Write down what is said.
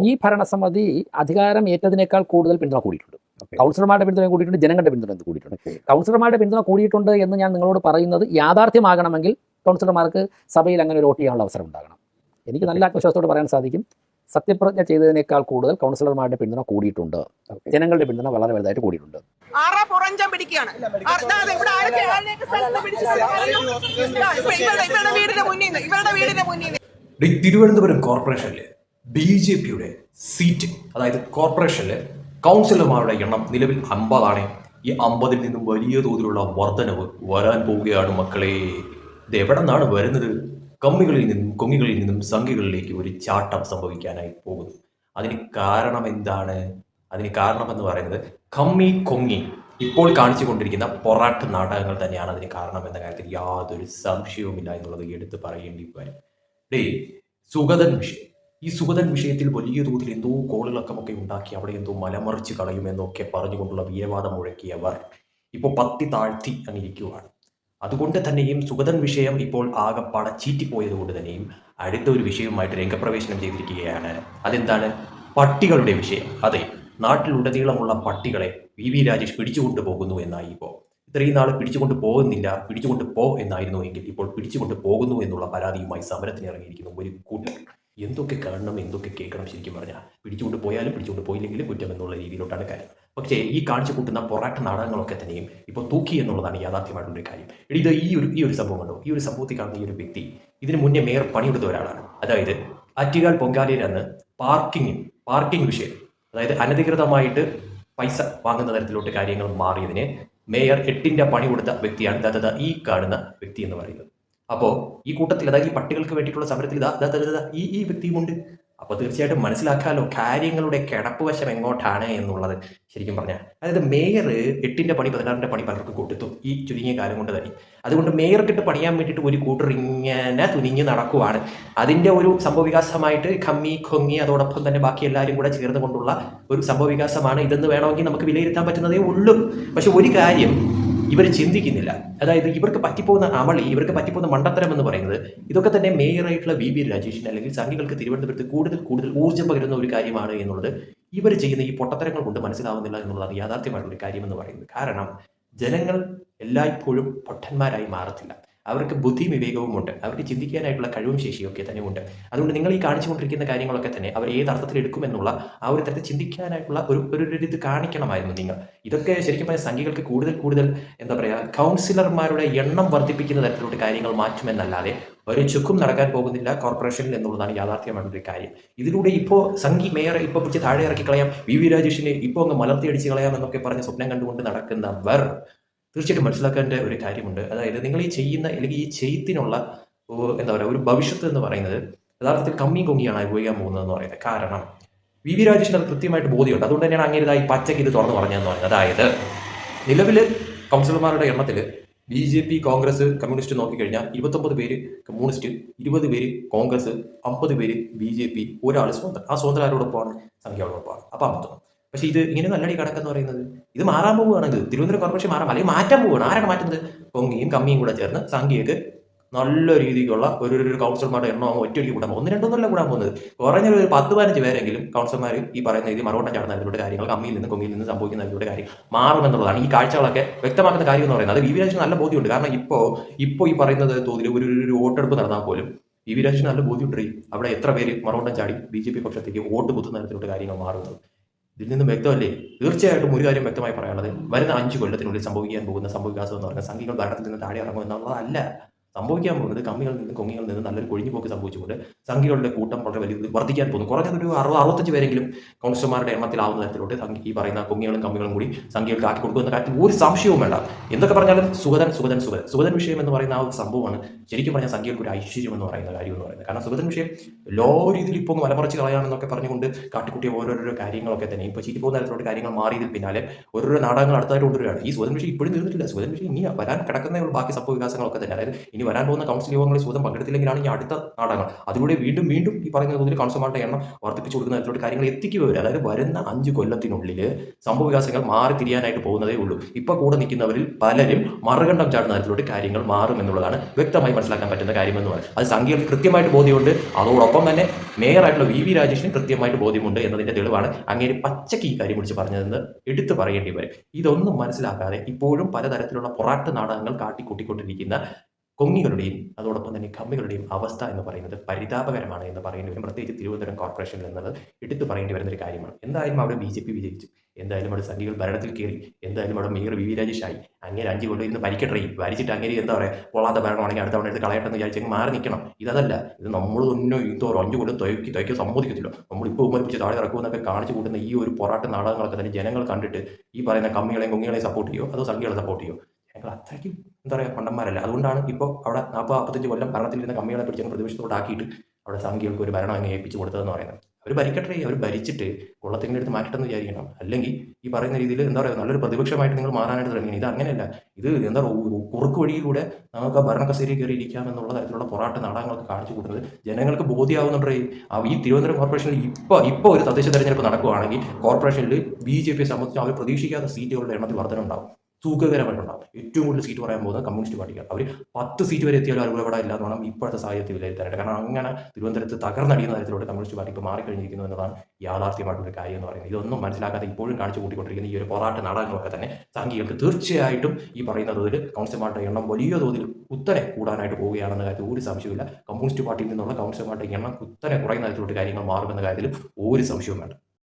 ഈ ഭരണസമിതി അധികാരം ഏറ്റതിനേക്കാൾ കൂടുതൽ പിന്തുണ കൂടിയിട്ടുണ്ട്. കൗൺസിലർമാരുടെ പിന്തുണ കൂടിയിട്ടുണ്ട്, ജനങ്ങളുടെ പിന്തുണ കൂടിയിട്ടുണ്ട്. കൗൺസിലർമാരുടെ പിന്തുണ കൂടിയിട്ടുണ്ട് എന്ന് ഞാൻ നിങ്ങളോട് പറയുന്നത് യാഥാർത്ഥ്യമാകണമെങ്കിൽ കൗൺസിലർമാർക്ക് സഭയിൽ അങ്ങനെ ഒരു വോട്ട് ചെയ്യാനുള്ള അവസരം ഉണ്ടാകണം. എനിക്ക് നല്ല ആത്മവിശ്വാസത്തോട് പറയാൻ സാധിക്കും, സത്യപ്രതിജ്ഞ ചെയ്തതിനേക്കാൾ കൂടുതൽ കൗൺസിലർമാരുടെ പിന്തുണ കൂടിയിട്ടുണ്ട്, ജനങ്ങളുടെ പിന്തുണ വളരെ വലുതായിട്ട് കൂടിയിട്ടുണ്ട്. തിരുവനന്തപുരം കോർപ്പറേഷനിലെ BJPയുടെ സീറ്റ്, അതായത് കോർപ്പറേഷനിലെ കൗൺസിലർമാരുടെ എണ്ണം നിലവിൽ 50 ആണ്. ഈ 50-ൽ നിന്നും വലിയ തോതിലുള്ള വർധനവ് വരാൻ പോവുകയാണ് മക്കളെ. ഇത് എവിടെ നിന്നാണ് വരുന്നത്? കൊങ്ങികളിൽ നിന്നും സംഖ്യകളിലേക്ക് ഒരു ചാട്ടം സംഭവിക്കാനായി പോകുന്നു. അതിന് കാരണം എന്താണ്? അതിന് കാരണം എന്ന് പറയുന്നത് കൊങ്ങി ഇപ്പോൾ കാണിച്ചുകൊണ്ടിരിക്കുന്ന പൊറാട്ട് നാടകങ്ങൾ തന്നെയാണ് അതിന് കാരണം എന്ന കാര്യത്തിൽ യാതൊരു സംശയവുമില്ല എന്നുള്ളത് എടുത്ത് പറയേണ്ടി വരും. ഈ സുഗതൻ വിഷയത്തിൽ വലിയ തോതിൽ എന്തോ കോളിളക്കമൊക്കെ ഉണ്ടാക്കി അവിടെ എന്തോ മലമറിച്ച് കളയുമെന്നൊക്കെ പറഞ്ഞുകൊണ്ടുള്ള വീരവാദം മുഴക്കിയവർ ഇപ്പോൾ പത്തി താഴ്ത്തി അങ്ങിരിക്കുകയാണ്. അതുകൊണ്ട് തന്നെയും സുഗതൻ വിഷയം ഇപ്പോൾ ആകെപ്പാടെ ചീറ്റിപ്പോയത് കൊണ്ട് തന്നെയും അടുത്ത ഒരു വിഷയവുമായിട്ട് രംഗപ്രവേശനം ചെയ്തിരിക്കുകയാണ്. അതെന്താണ്? പട്ടികളുടെ വിഷയം. അതെ, നാട്ടിലുടനീളമുള്ള പട്ടികളെ VV രാജേഷ് പിടിച്ചുകൊണ്ട് പോകുന്നു എന്നായി. ഇപ്പോൾ ഇത്രയും നാൾ പിടിച്ചുകൊണ്ട് പോകുന്നില്ല, പിടിച്ചുകൊണ്ട് എന്നായിരുന്നു എങ്കിൽ ഇപ്പോൾ പിടിച്ചുകൊണ്ട് പോകുന്നു എന്നുള്ള പരാതിയുമായി സമരത്തിന് ഇറങ്ങിയിരിക്കുന്നു ഒരു കൂട്ടർ. എന്തൊക്കെ കാണണം, എന്തൊക്കെ കേൾക്കണം? ശരിക്കും പറഞ്ഞാൽ പിടിച്ചുകൊണ്ട് പോയാലും പിടിച്ചുകൊണ്ട് പോയില്ലെങ്കിലും കുറ്റം എന്നുള്ള രീതിയിലോട്ടാണ് കാര്യം. പക്ഷേ ഈ കാണിച്ചു കൂട്ടുന്ന പൊറാട്ട നാടകങ്ങളൊക്കെ തന്നെയും ഇപ്പോൾ തൂക്കി എന്നുള്ളതാണ് യാഥാർത്ഥ്യമായിട്ടുള്ളൊരു കാര്യം. ഇത് ഈ ഒരു സംഭവം കണ്ടോ? ഈ ഒരു സംഭവത്തിൽ കാണുന്ന ഈ ഒരു വ്യക്തി ഇതിനു മുന്നേ മേയർ പണിയെടുത്ത ഒരാളാണ്. അതായത് ആറ്റുകാൽ പൊങ്കാലയിൽ അന്ന് പാർക്കിംഗ് വിഷയം, അതായത് അനധികൃതമായിട്ട് പൈസ വാങ്ങുന്ന തരത്തിലോട്ട് കാര്യങ്ങൾ മാറിയതിന് മേയർ 8ന്റെ പണി കൊടുത്ത വ്യക്തിയാണ് ഈ കാണുന്ന വ്യക്തി എന്ന് പറയുന്നത്. അപ്പോൾ ഈ കൂട്ടത്തിൽ, അതായത് ഈ പട്ടികൾക്ക് വേണ്ടിയിട്ടുള്ള സമരത്തിൽ ഈ വ്യക്തിയുമുണ്ട്. അപ്പോൾ തീർച്ചയായിട്ടും മനസ്സിലാക്കാമല്ലോ കാര്യങ്ങളുടെ കിടപ്പ് വശം എങ്ങോട്ടാണ് എന്നുള്ളത്. ശരിക്കും പറഞ്ഞാൽ അതായത് മേയർ 8ന്റെ പണി 16ന്റെ പണി പലർക്കും കൊടുത്തു ഈ ചുരുങ്ങിയ കാലം കൊണ്ട് തന്നെ. അതുകൊണ്ട് മേയർക്കിട്ട് പണിയാൻ വേണ്ടിയിട്ട് ഒരു കൂട്ടർ ഇങ്ങനെ തുനിഞ്ഞ് നടക്കുവാണ്. അതിൻ്റെ ഒരു സംഭവവികാസമായിട്ട് കൊങ്ങി അതോടൊപ്പം തന്നെ ബാക്കി എല്ലാവരും കൂടെ ചേർന്ന് കൊണ്ടുള്ള ഒരു സംഭവവികാസമാണ് ഇതെന്ന് വേണമെങ്കിൽ നമുക്ക് വിലയിരുത്താൻ പറ്റുന്നതേ ഉള്ളൂ. പക്ഷെ ഒരു കാര്യം ഇവർ ചിന്തിക്കുന്നില്ല. അതായത് ഇവർക്ക് പറ്റിപ്പോകുന്ന അമളി, ഇവർക്ക് പറ്റിപ്പോകുന്ന മണ്ടത്തരം എന്ന് പറയുന്നത് ഇതൊക്കെ തന്നെ മേയറായിട്ടുള്ള VV രാജേഷിന് അല്ലെങ്കിൽ സംഘികൾക്ക് തിരുവനന്തപുരത്ത് കൂടുതൽ ഊർജ്ജം പകരുന്ന ഒരു കാര്യമാണ് എന്നുള്ളത് ഇവർ ചെയ്യുന്ന ഈ പൊട്ടത്തരങ്ങൾ കൊണ്ട് മനസ്സിലാവുന്നില്ല എന്നുള്ളതാണ് യാഥാർത്ഥ്യമായിട്ടുള്ള കാര്യം എന്ന് പറയുന്നത്. കാരണം ജനങ്ങൾ എല്ലായ്പ്പോഴും പൊട്ടന്മാരായി മാറത്തില്ല. അവർക്ക് ബുദ്ധിയും വിവേകവും ഉണ്ട്, അവർക്ക് ചിന്തിക്കാനായിട്ടുള്ള കഴിവും ശേഷിയൊക്കെ തന്നെ ഉണ്ട്. അതുകൊണ്ട് നിങ്ങൾ ഈ കാണിച്ചുകൊണ്ടിരിക്കുന്ന കാര്യങ്ങളൊക്കെ തന്നെ അവർ ഏത് അർത്ഥത്തിൽ എടുക്കുമെന്നുള്ള ആ ഒരു തരത്തിൽ ചിന്തിക്കാനായിട്ടുള്ള ഒരു ഇത് കാണിക്കണമായിരുന്നു നിങ്ങൾ. ഇതൊക്കെ ശരിക്കും പറഞ്ഞാൽ സംഘികൾക്ക് കൂടുതൽ എന്താ പറയുക, കൗൺസിലർമാരുടെ എണ്ണം വർദ്ധിപ്പിക്കുന്ന തരത്തിലോട്ട് കാര്യങ്ങൾ മാറ്റുമെന്നല്ലാതെ ഒരു ചുക്കും നടക്കാൻ പോകുന്നില്ല കോർപ്പറേഷനിൽ എന്നുള്ളതാണ് യാഥാർത്ഥ്യമായിട്ടൊരു കാര്യം. ഇതിലൂടെ ഇപ്പോൾ സംഘി മേയറെ ഇപ്പോൾ പിടിച്ച് താഴെ ഇറക്കി കളയാം, VV രാജേഷിനെ ഇപ്പോൾ അങ്ങ് മലർത്തി അടിച്ച് കളയാം എന്നൊക്കെ പറഞ്ഞ് സ്വപ്നം കണ്ടുകൊണ്ട് നടക്കുന്നവർ തീർച്ചയായിട്ടും മനസ്സിലാക്കേണ്ട ഒരു കാര്യമുണ്ട്. അതായത് നിങ്ങൾ ഈ ചെയ്യുന്ന അല്ലെങ്കിൽ ഈ ചെയ്ത്തിനുള്ള എന്താ പറയുക ഒരു ഭവിഷ്യത്ത് എന്ന് പറയുന്നത് യഥാർത്ഥത്തിൽ കൊങ്ങിയാണ് അനുഭവിക്കാൻ പോകുന്നതെന്ന് പറയുന്നത്. കാരണം VV രാജേഷിന് അത് കൃത്യമായിട്ട് ബോധ്യമുണ്ട്. അതുകൊണ്ട് തന്നെയാണ് അങ്ങനെ ഈ പച്ചയ്ക്ക് ഇത് തുറന്നു പറഞ്ഞതെന്ന് പറയുന്നത്. അതായത് നിലവിൽ കൗൺസിലർമാരുടെ എണ്ണത്തിൽ BJP, കോൺഗ്രസ്, കമ്മ്യൂണിസ്റ്റ് നോക്കിക്കഴിഞ്ഞാൽ 29 പേര് കമ്മ്യൂണിസ്റ്റ്, 20 പേര് കോൺഗ്രസ്, 50 പേര് BJP, ഒരാൾ സ്വതന്ത്രം. ആ സ്വതന്ത്രം ആരോടൊപ്പമാണ്? സംഖ്യയോടൊപ്പമാണ്. അപ്പോൾ 51. പക്ഷേ ഇത് ഇങ്ങനെ നല്ലടി കണക്കെന്ന് പറയുന്നത് ഇത് മാറാൻ പോവുകയാണെങ്കിൽ തിരുവനന്തപുരം കോർപ്പറേഷൻ മാറാൻ അല്ലെങ്കിൽ മാറ്റാൻ പോവുകയാണ്. ആരാണ് മാറ്റുന്നത്? കൊങ്ങിയും കമ്മിയും കൂടെ ചേർന്ന് സംഖ്യയ്ക്ക് നല്ല രീതിക്കുള്ള ഒരു കൗൺസിലർമാരുടെ എണ്ണം ഒറ്റയ്ക്ക് കൂടാൻ പോകും. 1-2 കൂടാൻ പോകുന്നത് കുറഞ്ഞൊരു 10-15 പേരെങ്കിലും കൗൺസിലർമാർ ഈ പറയുന്ന രീതി മറുകോട്ടം ചാടുന്നതിലൂടെ കാര്യങ്ങൾ കമ്മിയിൽ നിന്ന് കൊങ്ങിയിൽ നിന്ന് സംഭവിക്കുന്നതിലൂടെ കാര്യം മാറുമെന്നുള്ളതാണ് ഈ കാഴ്ചകളൊക്കെ വ്യക്തമാക്കുന്ന കാര്യം എന്ന് പറയുന്നത്. അത് VV രാജേഷിന് നല്ല ബോധ്യമുണ്ട്. കാരണം ഇപ്പോൾ ഈ പറയുന്നത് തോതിൽ ഒരു വോട്ടെടുപ്പ് നടന്നാൽ പോലും VV രാജേഷിന് നല്ല ബോധ്യമുണ്ട് അവിടെ എത്ര പേര് മറുകോട്ടം ചാടി BJP പക്ഷത്തേക്ക് വോട്ട് കുത്തുന്ന തരത്തിലോട്ട് കാര്യങ്ങൾ മാറുന്നത്. ഇതിൽ നിന്നും വ്യക്തമല്ലേ? തീർച്ചയായിട്ടും ഒരു കാര്യം വ്യക്തമായി പറയാനുള്ളത് വരുന്ന 5 കൊല്ലത്തിനുള്ളിൽ സംഭവിക്കാൻ പോകുന്ന സംഭവവികാസം എന്ന് പറഞ്ഞാൽ സംഘികൾ ഭരണത്തിൽ നിന്ന് താഴെ ഇറങ്ങും എന്നുള്ളതല്ല. സംഭവിക്കാൻ പോകുന്നത് കമ്മികളിൽ നിന്നും കൊങ്ങികളിൽ നിന്നും നല്ലൊരു കൊഴിഞ്ഞുപോക്ക് സംഭവിച്ചുകൊണ്ട് സംഘികളുടെ കൂട്ടം വളരെ വലിയ വർദ്ധിക്കാൻ പോകുന്നു. കുറഞ്ഞതൊരു 60-65 പേരെങ്കിലും കൗൺസിലർമാരുടെ എണ്ണത്തിലാവുന്ന തരത്തിലോട്ട് ഈ പറയുന്ന കൊങ്ങികളും കമ്മികളും കൂടി സംഘികൾക്ക് ആക്കി കൊടുക്കുന്ന കാര്യത്തിൽ ഒരു സംശയവും വേണ്ട. എന്തൊക്കെ പറഞ്ഞാലും സുഗതൻ വിഷയം എന്ന് പറയുന്ന ആ ഒരു സംഭവമാണ് ശരിക്കും പറഞ്ഞാൽ സംഘികൾക്ക് ഒരു ഐശ്വര്യം എന്ന് പറയുന്ന കാര്യം എന്ന് പറയുന്നത്. കാരണം സുഗതൻ വിഷയം എല്ലാ രീതിയിൽ ഇപ്പോൾ മലമറിച്ച് കളയാമെന്നൊക്കെ പറഞ്ഞുകൊണ്ട് കാട്ടിക്കുട്ടിയ ഓരോരോ കാര്യങ്ങളൊക്കെ തന്നെ ഇപ്പോൾ ചീറ്റി പോകുന്ന തരത്തിലോട്ട് കാര്യങ്ങൾ മാറിയതിൽ പിന്നാലെ ഓരോരോ നാടകങ്ങൾ അടുത്തായിട്ട് കൊണ്ടുവരികയാണ്. ഈ സുഗതൻ വിഷയം ഇപ്പോഴും തീർന്നിട്ടില്ല. സുഗതൻ വിഷയം ഇനി വരാൻ കിടക്കുന്നേ ബാക്കി സംഭവ വികാസങ്ങളൊക്കെ തന്നെ. അതായത് ഇനി വരാൻ പോകുന്ന കൗൺസിൽ യോഗങ്ങളിൽ സൂതൻ പങ്കെടുത്തില്ലെങ്കിലാണ് ഈ അടുത്ത നാടകങ്ങൾ. അതിലൂടെ വീണ്ടും വീണ്ടും ഈ പറയുന്ന തോതിൽ കൗൺസിലർമാരുടെ എണ്ണം വർദ്ധിപ്പിച്ചു കൊടുക്കുന്ന തരത്തിലോട്ട് കാര്യങ്ങൾ എത്തിക്കുക വരും. അതായത് വരുന്ന 5 കൊല്ലത്തിനുള്ളിൽ സംഭവ വികാസങ്ങൾ മാറി തിരിയാനായിട്ട് പോകുന്നതേ ഉള്ളൂ. ഇപ്പോൾ കൂടെ നിൽക്കുന്നവരിൽ പലരും മറുകണ്ഠം ചാടുന്ന തരത്തിലോട്ട് കാര്യങ്ങൾ മാറും എന്നുള്ളതാണ് വ്യക്തമായി മനസ്സിലാക്കാൻ പറ്റുന്ന കാര്യമെന്ന് പറയുന്നത്. അത് സംഖ്യകൾക്ക് കൃത്യമായിട്ട് ബോധ്യമുണ്ട്. അതോടൊപ്പം തന്നെ മേയറായിട്ടുള്ള വി രാജേഷിന് കൃത്യമായിട്ട് ബോധ്യമുണ്ട് എന്നതിന്റെ തെളിവാണ് അങ്ങേര് പച്ചയ്ക്ക് ഈ കാര്യം വിളിച്ച് പറഞ്ഞതെന്ന് എടുത്തു പറയേണ്ടി വരും. ഇതൊന്നും മനസ്സിലാക്കാതെ ഇപ്പോഴും പലതരത്തിലുള്ള പൊറാട്ട് നാടകങ്ങൾ കാട്ടിക്കൂട്ടിക്കൊണ്ടിരിക്കുന്ന കൊങ്ങികളുടെയും അതോടൊപ്പം തന്നെ കമ്മികളുടെയും അവസ്ഥ എന്ന് പറയുന്നത് പരിതാപകരമാണ് എന്ന് പറയേണ്ടി വരും. പ്രത്യേകിച്ച് തിരുവനന്തപുരം കോർപ്പറേഷനിൽ എന്നത് എടുത്തു പറയേണ്ടി വരുന്ന ഒരു കാര്യമാണ്. എന്തായാലും അവിടെ BJP വിജയിച്ചു, എന്തായാലും അവിടെ സംഘികൾ ഭരണത്തിൽ കയറി, എന്തായാലും അവിടെ മേയർ വി രാജേഷായി. അങ്ങനെ 5 കൊല്ലം ഇരുന്ന് ഭരിക്കട്ടെ, ഭരിച്ചിട്ട് അങ്ങനെ എന്താ പറയുക, കൊള്ളാത്ത ഭരണമാണെങ്കിൽ അടുത്ത തവണ എടുത്ത് കളയട്ടെന്ന് വിചാരിച്ചെങ്കിൽ മാറി നിൽക്കണം. ഇതല്ല, ഇത് നമ്മൾ തന്നെ ഇതോ 5 കൊല്ലം തയ്ക്കാൻ സമ്മതിക്കത്തില്ല, നമ്മളിപ്പോൾ ഉമ്മരിപ്പിച്ച് താഴെ ഇറക്കുമെന്നൊക്കെ കാണിച്ചു കൂട്ടുന്ന ഈ ഒരു പൊറാട്ട് നാടകങ്ങളൊക്കെ തന്നെ ജനങ്ങൾ കണ്ടിട്ട് ഈ പറയുന്ന കമ്മികളെയും കൊങ്ങികളെയും സപ്പോർട്ട് ചെയ്യോ അതോ സംഘികളെ സപ്പോർട്ട് ചെയ്യോ? ഞങ്ങൾ അത്രയ്ക്കും എന്താ പറയുക പണ്ടന്മാരല്ല. അതുകൊണ്ടാണ് ഇപ്പോൾ അവിടെ 40-45 കൊല്ലം ഭരണത്തിലിരുന്ന കമ്മികളെ പിടിച്ചങ്ങ് പ്രതിപക്ഷത്തോടാക്കിയിട്ട് അവിടെ സംഘികൾക്ക് ഒരു ഭരണം അങ്ങ് ഏൽപ്പിച്ച് കൊടുത്തതെന്ന് പറയുന്നത്. അവർ ഭരിക്കട്ടെ, അവർ ഭരിച്ചിട്ട് കൊള്ളത്തിൻ്റെ അടുത്ത് മാറ്റട്ടെന്ന് വിചാരിക്കണം. അല്ലെങ്കിൽ ഈ പറയുന്ന രീതിയിൽ എന്താ പറയുക നല്ലൊരു പ്രതിപക്ഷമായിട്ട് നിങ്ങൾ മാറാനായിട്ട് തുടങ്ങി. ഇത് അങ്ങനെയല്ല, ഇത് എന്താ കുറുക്ക് വഴിയിലൂടെ നമുക്ക് ആ ഭരണക്കസേരയിൽ കയറി ഇരിക്കാം എന്നുള്ള തരത്തിലുള്ള പൊറാട്ട് നാടകങ്ങളൊക്കെ കാണിച്ചു കൂട്ടുന്നത് ജനങ്ങൾക്ക് ബോധ്യമാവുന്നുണ്ട്. ഈ തിരുവനന്തപുരം കോർപ്പറേഷനിൽ ഇപ്പോൾ ഒരു തദ്ദേശ തെരഞ്ഞെടുപ്പ് നടക്കുകയാണെങ്കിൽ കോർപ്പറേഷനിൽ BJPയെ സംബന്ധിച്ച് അവർ പ്രതീക്ഷിക്കാത്ത സീറ്റുകളുടെ എണ്ണത്തിൽ വർധനമുണ്ടാവും, സുഖകരമായിട്ടുണ്ടാവും. ഏറ്റവും കൂടുതൽ സീറ്റ് പറയാൻ പോകുന്നത് കമ്മ്യൂണിസ്റ്റ് പാർട്ടിക്കാണ്. അവർ 10 സീറ്റ് വരെ എത്തിയാലും അനുകൂലപ്പെടാൻ ഇല്ല എന്ന് വേണം ഇപ്പോഴത്തെ സാഹചര്യത്തിൽ വിലയിരുത്താനായിട്ട്. കാരണം അങ്ങനെ തിരുവനന്തപുരത്ത് തകർന്നടിയുന്ന തരത്തിലൂടെ കമ്മ്യൂണിസ്റ്റ് പാർട്ടി ഇപ്പോൾ മാറിക്കഴിഞ്ഞിരിക്കുന്നു എന്നതാണ് യാഥാർത്ഥ്യമായിട്ടുള്ള കാര്യം എന്ന് പറയുന്നത്. ഇതൊന്നും മനസ്സിലാക്കാതെ ഇപ്പോഴും കാണിച്ചു കൂട്ടിക്കൊണ്ടിരിക്കുന്ന ഈ ഒരു പൊറാട്ട് നാടകങ്ങളൊക്കെ തന്നെ സംഘികൾക്ക് തീർച്ചയായിട്ടും ഈ പറയുന്ന തോതിൽ കൗൺസിലർമാരുടെ എണ്ണം വലിയ തോതിൽ കുത്തനെ കൂടാനായിട്ട് പോവുകയാണെന്ന കാര്യത്തിൽ ഒരു സംശയമില്ല. കമ്മ്യൂണിസ്റ്റ് പാർട്ടിയിൽ നിന്നുള്ള കൗൺസിലർമാരുടെ എണ്ണം കുത്തനെ കുറയുന്ന തരത്തിലോട്ട് കാര്യങ്ങൾ മാറുമെന്ന കാര്യത്തിൽ ഒരു സംശയവും വേണ്ട.